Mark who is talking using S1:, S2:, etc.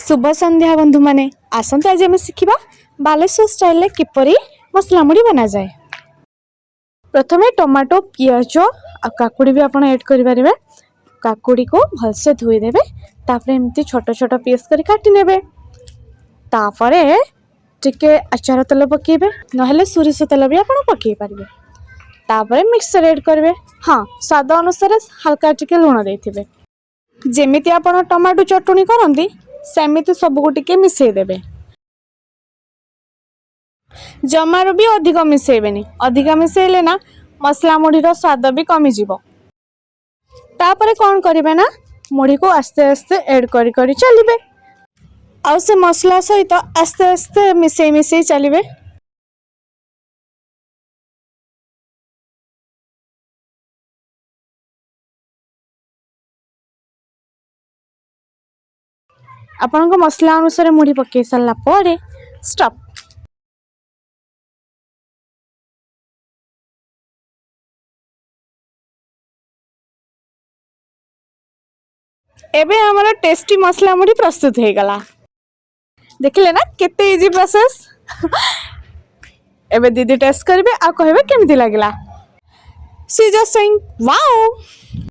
S1: शुभ संध्या बंधु माने आसंते आज आम शिखा बालेश्वर स्टाइल किपरि मसला मुड़ी बना जाए। प्रथमे टमाटो पियाज आ काकुड़ी भी आपण ऐड करि परिबे। काकुड़ी को भलसे धोई देबे, तापर एमती छोट छोट पीस करि काटि नेबे। तापरे टिके अचार तेल पकेबे, नहेले सोरिष तेल भी आपण पकेई परिबे। तापरे मिक्सचर ऐड करिवे। हाँ, स्वाद अनुसार हल्का टिके लूण देथिबे। जेमिति आपण टमाटो चटणी करंती सेमिति सबको टिके मिसई देबे। जमार भी अधिक मिसेबेनी, अधिक मिसेले ना मसला मुढ़ी रो स्वाद भी कमी जीवो। तापरे कौन करिवे ना मुढ़ी को आस्ते आस्ते ऐड करी करी चलिबे। आउ से मसला सहित आस्ते आस्ते मिसई मिसई चलिबे। आपन को मसला अनुसार मुढ़ी पके सारला परे स्टॉप। एबे हमारा टेस्टी मसला मुढ़ी प्रस्तुत हो गला। देखले ना केते इजी प्रोसेस। एबे दीदी टेस्ट करबे आ कहबे केमती लागला। सी जस्ट सेइंग वाओ।